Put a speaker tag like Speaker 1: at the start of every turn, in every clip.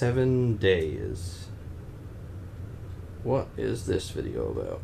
Speaker 1: 7 days. What is this video about?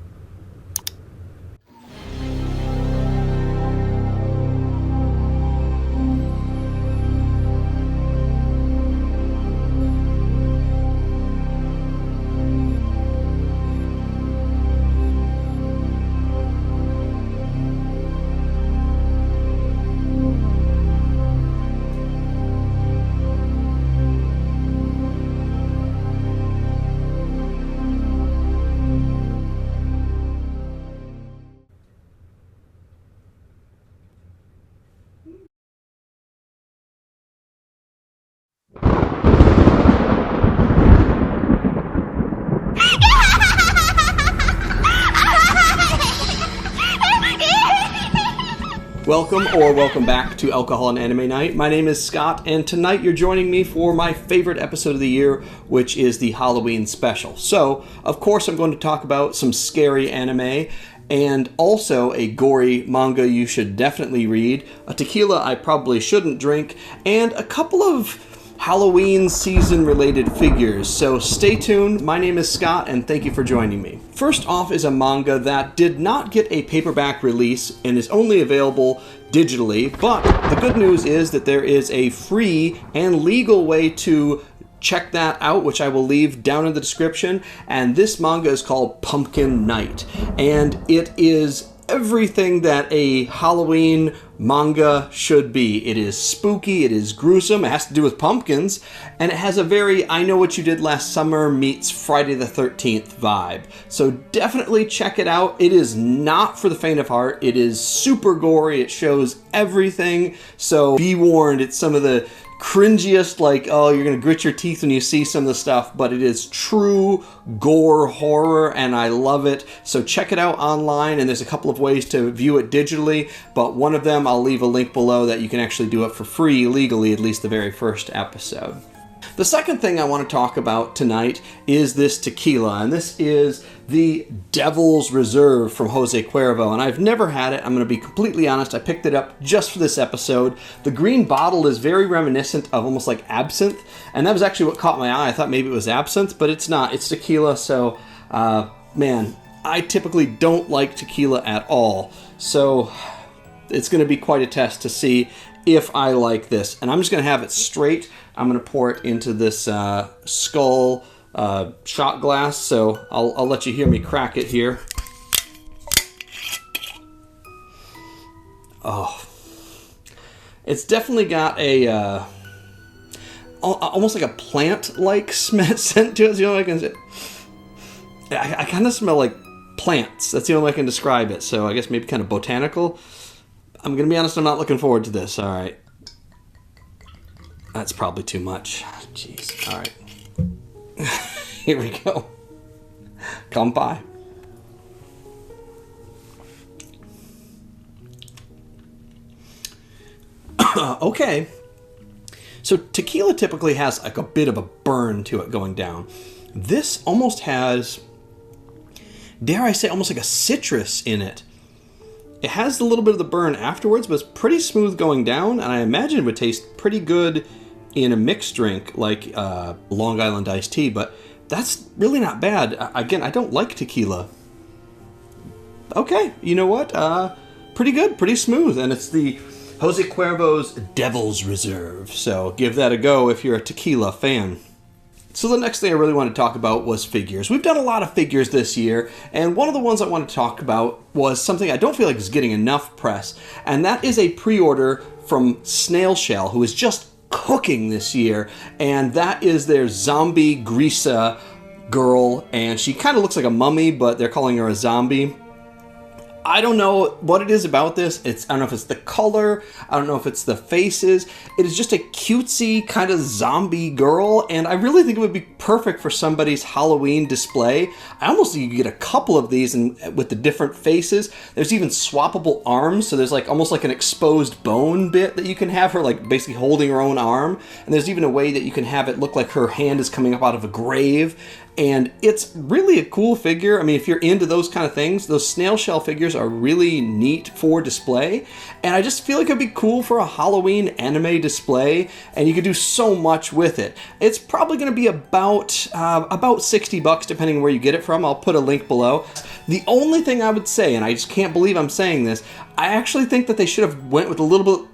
Speaker 1: Welcome back to Alcohol and Anime Night. My name is Scott, and tonight you're joining me for my favorite episode of the year, which is the Halloween special. So, of course, I'm going to talk about some scary anime, and also a gory manga you should definitely read, a tequila I probably shouldn't drink, and a couple of Halloween season-related figures. So stay tuned. My name is Scott, and thank you for joining me. First off is a manga that did not get a paperback release and is only available digitally, but the good news is that there is a free and legal way to check that out, which I will leave down in the description. And this manga is called Pumpkin Night, and it is everything that a Halloween manga should be. It is spooky, it is gruesome, it has to do with pumpkins, and it has a very I Know What You Did Last Summer meets Friday the 13th vibe. So definitely check it out. It is not for the faint of heart. It is super gory. It shows everything. So be warned, it's some of the cringiest, like, oh, you're gonna grit your teeth when you see some of the stuff, but it is true gore horror, and I love it. So check it out online, and there's a couple of ways to view it digitally, but one of them I'll leave a link below that you can actually do it for free legally, at least the very first episode. The second thing I want to talk about tonight is this tequila, and this is the Devil's Reserve from Jose Cuervo, and I've never had it. I'm going to be completely honest. I picked it up just for this episode. The green bottle is very reminiscent of almost like absinthe, and that was actually what caught my eye. I thought maybe it was absinthe, but it's not. It's tequila, so, man, I typically don't like tequila at all, so it's going to be quite a test to see if I like this. And I'm just going to have it straight. I'm going to pour it into this skull shot glass, so I'll let you hear me crack it here. Oh, it's definitely got a almost like a plant-like scent to it. That's the only way I can say. I kind of smell like plants. That's the only way I can describe it. So I guess maybe kind of botanical. I'm going to be honest, I'm not looking forward to this. All right. That's probably too much. Jeez. All right. Here we go. Come by. Okay. So tequila typically has like a bit of a burn to it going down. This almost has, dare I say, almost like a citrus in it. It has a little bit of the burn afterwards, but it's pretty smooth going down, and I imagine it would taste pretty good in a mixed drink like Long Island iced tea, but that's really not bad. Again, I don't like tequila. Okay, you know what? Pretty good, pretty smooth, and it's the Jose Cuervo's Devil's Reserve, so give that a go if you're a tequila fan. So the next thing I really wanted to talk about was figures. We've done a lot of figures this year, and one of the ones I wanted to talk about was something I don't feel like is getting enough press, and that is a pre-order from Snail, who is just cooking this year, and that is their zombie Grisa girl, and she kind of looks like a mummy, but they're calling her a zombie. I don't know what it is about this. I don't know if it's the color. I don't know if it's the faces. It is just a cutesy kind of zombie girl, and I really think it would be perfect for somebody's Halloween display. I almost think you could get a couple of these with the different faces. There's even swappable arms, so there's like almost like an exposed bone bit that you can have her like basically holding her own arm, and there's even a way that you can have it look like her hand is coming up out of a grave. And it's really a cool figure. I mean, if you're into those kind of things, those snail shell figures are really neat for display, and I just feel like it'd be cool for a Halloween anime display, and you could do so much with it. It's probably going to be about $60 depending on where you get it from. I'll put a link below. The only thing I would say, and I just can't believe I'm saying this, I actually think that they should have went with a little bit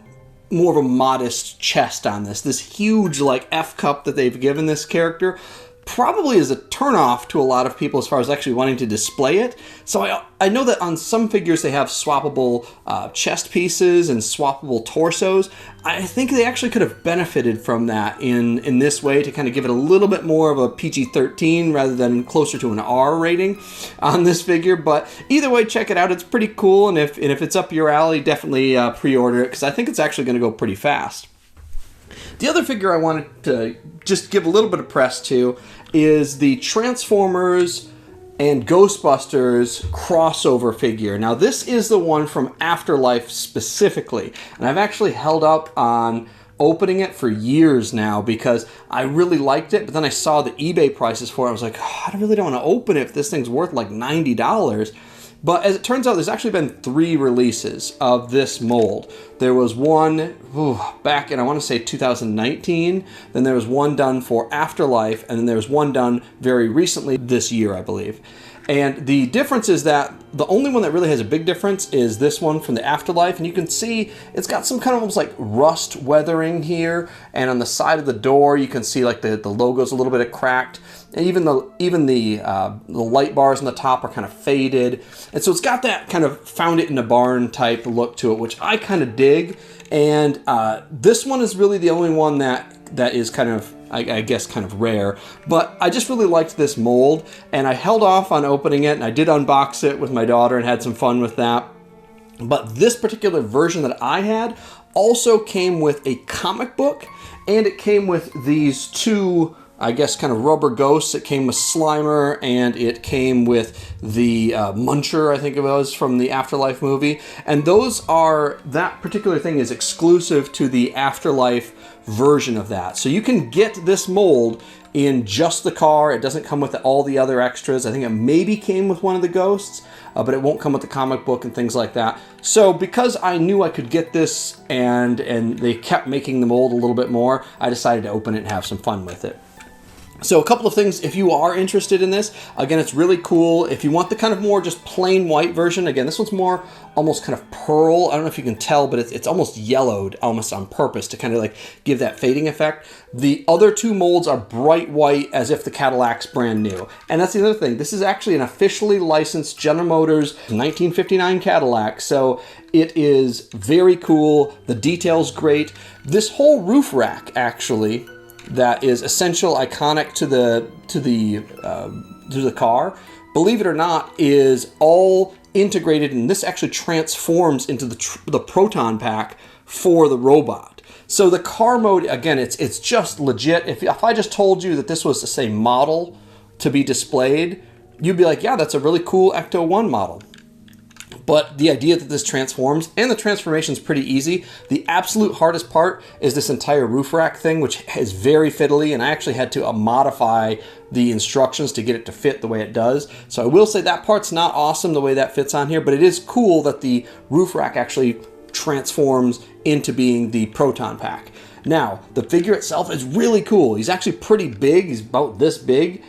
Speaker 1: more of a modest chest on this. This huge like F cup that they've given this character probably is a turnoff to a lot of people as far as actually wanting to display it. So I know that on some figures they have swappable chest pieces and swappable torsos. I think they actually could have benefited from that in this way to kind of give it a little bit more of a PG-13 rather than closer to an R rating on this figure. But either way, check it out. It's pretty cool, and if it's up your alley, definitely pre-order it, because I think it's actually going to go pretty fast. The other figure I wanted to just give a little bit of press to is the Transformers and Ghostbusters crossover figure. Now, this is the one from Afterlife specifically, and I've actually held up on opening it for years now because I really liked it, but then I saw the eBay prices for it. I was like, oh, I really don't want to open it if this thing's worth like $90. But as it turns out, there's actually been 3 releases of this mold. There was one back in, I want to say 2019, then there was one done for Afterlife, and then there was one done very recently this year, I believe. And the difference is that the only one that really has a big difference is this one from the Afterlife, and you can see it's got some kind of almost like rust weathering here, and on the side of the door you can see like the logo's a little bit cracked, and even the light bars on the top are kind of faded, and so it's got that kind of found it in a barn type look to it, which I kind of dig. And this one is really the only one that is kind of, I guess, kind of rare. But I just really liked this mold, and I held off on opening it, and I did unbox it with my daughter and had some fun with that. But this particular version that I had also came with a comic book, and it came with these 2, I guess, kind of rubber ghosts. It came with Slimer, and it came with the Muncher, I think it was, from the Afterlife movie. And that particular thing is exclusive to the Afterlife version of that. So you can get this mold in just the car. It doesn't come with all the other extras. I think it maybe came with one of the ghosts, but it won't come with the comic book and things like that. So because I knew I could get this, and they kept making the mold a little bit more, I decided to open it and have some fun with it. So a couple of things, if you are interested in this, again, it's really cool. If you want the kind of more just plain white version, again, this one's more almost kind of pearl. I don't know if you can tell, but it's almost yellowed almost on purpose to kind of like give that fading effect. The other 2 molds are bright white as if the Cadillac's brand new. And that's the other thing. This is actually an officially licensed General Motors 1959 Cadillac. So it is very cool. The detail's great. This whole roof rack, actually, that is essential, iconic to the car, believe it or not, is all integrated, and this actually transforms into the proton pack for the robot. So the car mode, again, it's just legit. If I just told you that this was the same model to be displayed, you'd be like, yeah, that's a really cool Ecto 1 model. But the idea that this transforms, and the transformation is pretty easy. The absolute hardest part is this entire roof rack thing, which is very fiddly, and I actually had to modify the instructions to get it to fit the way it does. So I will say that part's not awesome the way that fits on here, but it is cool that the roof rack actually transforms into being the proton pack. Now, the figure itself is really cool. He's actually pretty big. He's about this big.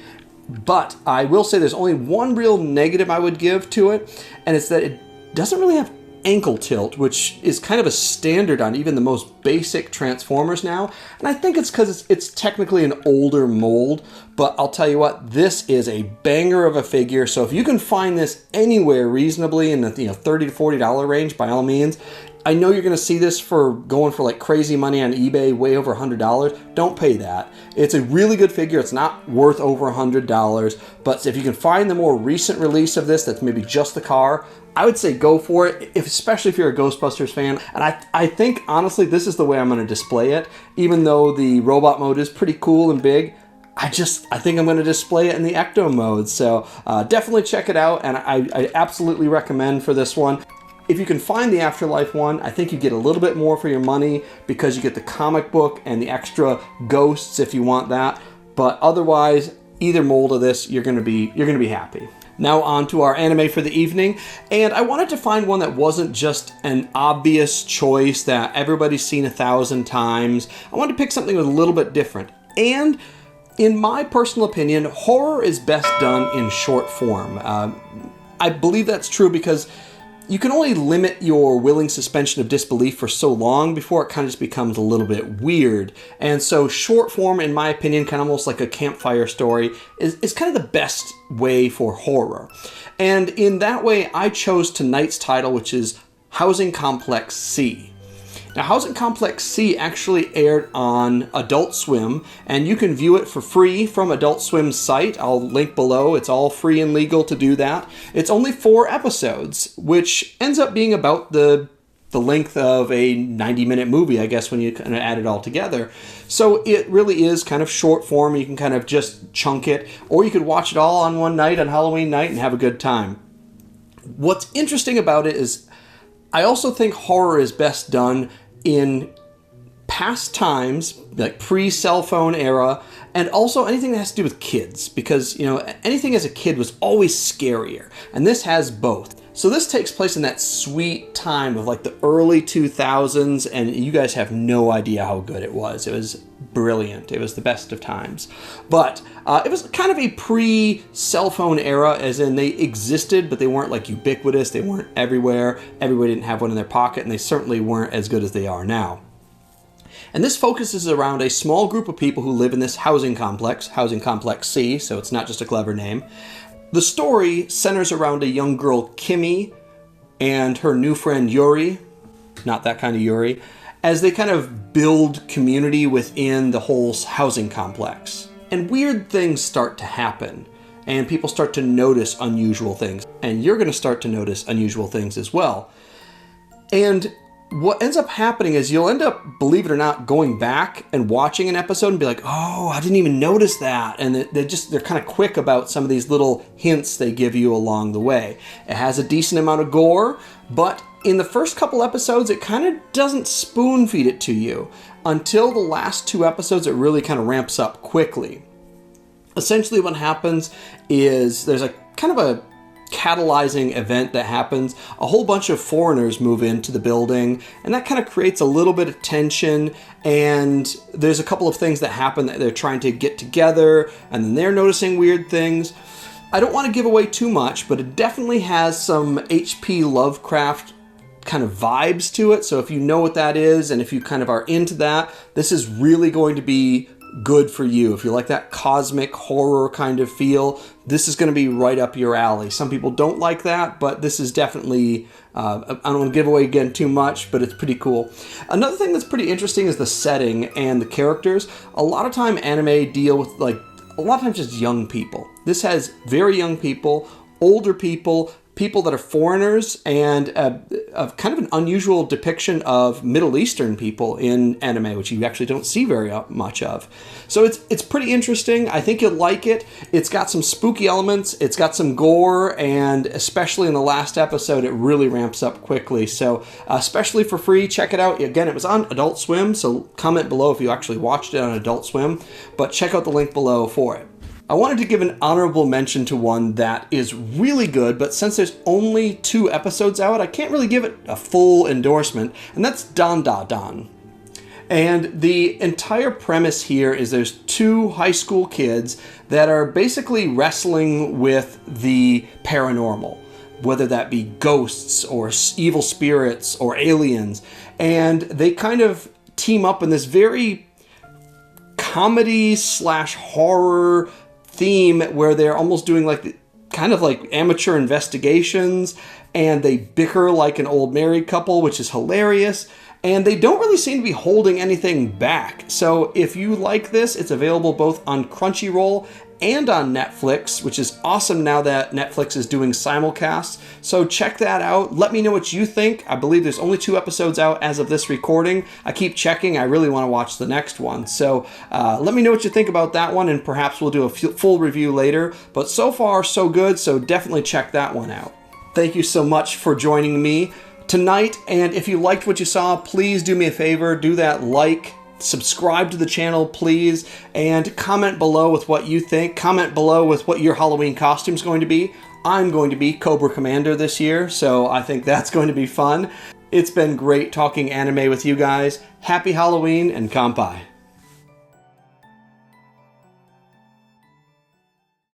Speaker 1: But I will say there's only one real negative I would give to it, and it's that it doesn't really have ankle tilt, which is kind of a standard on even the most basic Transformers now. And I think it's because it's technically an older mold, but I'll tell you what, this is a banger of a figure. So if you can find this anywhere reasonably in the $30 to $40 range, by all means. I know you're going to see this going for like crazy money on eBay, way over $100. Don't pay that. It's a really good figure. It's not worth over $100, but if you can find the more recent release of this that's maybe just the car, I would say go for it, especially if you're a Ghostbusters fan. And I think, honestly, this is the way I'm going to display it. Even though the robot mode is pretty cool and big, I think I'm going to display it in the Ecto mode. So definitely check it out, and I absolutely recommend for this one. If you can find the Afterlife one, I think you get a little bit more for your money because you get the comic book and the extra ghosts if you want that. But otherwise, either mold of this, you're gonna be happy. Now on to our anime for the evening, and I wanted to find one that wasn't just an obvious choice that everybody's seen 1,000 times. I wanted to pick something that was a little bit different. And in my personal opinion, horror is best done in short form. I believe that's true because you can only limit your willing suspension of disbelief for so long before it kind of just becomes a little bit weird. And so short form, in my opinion, kind of almost like a campfire story, is kind of the best way for horror. And in that way, I chose tonight's title, which is Housing Complex C. Now, Housing Complex C actually aired on Adult Swim, and you can view it for free from Adult Swim's site. I'll link below. It's all free and legal to do that. It's only 4 episodes, which ends up being about the length of a 90-minute movie, I guess, when you kind of add it all together. So it really is kind of short form. You can kind of just chunk it, or you could watch it all on one night, on Halloween night, and have a good time. What's interesting about it is I also think horror is best done in past times, like pre-cell phone era, and also anything that has to do with kids, because, anything as a kid was always scarier, and this has both. So this takes place in that sweet time of like the early 2000s, and you guys have no idea how good it was. It was brilliant. It was the best of times. But it was kind of a pre-cell phone era, as in they existed, but they weren't like ubiquitous. They weren't everywhere. Everybody didn't have one in their pocket, and they certainly weren't as good as they are now. And this focuses around a small group of people who live in this housing complex C, so it's not just a clever name. The story centers around a young girl, Kimmy, and her new friend, Yuri, not that kind of Yuri, as they kind of build community within the whole housing complex. And weird things start to happen, and people start to notice unusual things. And you're going to start to notice unusual things as well. And what ends up happening is you'll end up, believe it or not, going back and watching an episode and be like, oh, I didn't even notice that. And they're kind of quick about some of these little hints they give you along the way. It has a decent amount of gore, but in the first couple episodes, it kind of doesn't spoon feed it to you. Until the last 2 episodes, it really kind of ramps up quickly. Essentially what happens is there's a kind of a catalyzing event that happens. A whole bunch of foreigners move into the building, and that kind of creates a little bit of tension, and there's a couple of things that happen that they're trying to get together, and then they're noticing weird things. I don't want to give away too much, but it definitely has some H.P. Lovecraft kind of vibes to it, so if you know what that is, and if you kind of are into that, this is really going to be good for you. If you like that cosmic horror kind of feel, this is going to be right up your alley. Some people don't like that, but this is definitely, I don't want to give away again too much, but it's pretty cool. Another thing that's pretty interesting is the setting and the characters. A lot of time anime deal with a lot of times just young people. This has very young people, older people that are foreigners, and a kind of an unusual depiction of Middle Eastern people in anime, which you actually don't see very much of. So it's pretty interesting. I think you'll like it. It's got some spooky elements. It's got some gore, and especially in the last episode, it really ramps up quickly. So especially for free, check it out. Again, it was on Adult Swim, so comment below if you actually watched it on Adult Swim, but check out the link below for it. I wanted to give an honorable mention to one that is really good, but since there's only 2 episodes out, I can't really give it a full endorsement, and that's Dandadan. And the entire premise here is there's 2 high school kids that are basically wrestling with the paranormal, whether that be ghosts or evil spirits or aliens, and they kind of team up in this very comedy/horror theme where they're almost doing kind of like amateur investigations, and they bicker like an old married couple, which is hilarious, and they don't really seem to be holding anything back. So if you like this, it's available both on Crunchyroll and on Netflix, which is awesome now that Netflix is doing simulcasts. So check that out. Let me know what you think. I believe there's only 2 episodes out as of this recording. I keep checking. I really want to watch the next one. So let me know what you think about that one, and perhaps we'll do a full review later. But so far, so good, so definitely check that one out. Thank you so much for joining me tonight, and if you liked what you saw, please do me a favor. Do that subscribe to the channel, please, and comment below with what you think. Comment below with what your Halloween costume is going to be. I'm going to be Cobra Commander this year, so I think that's going to be fun. It's been great talking anime with you guys. Happy Halloween and kanpai.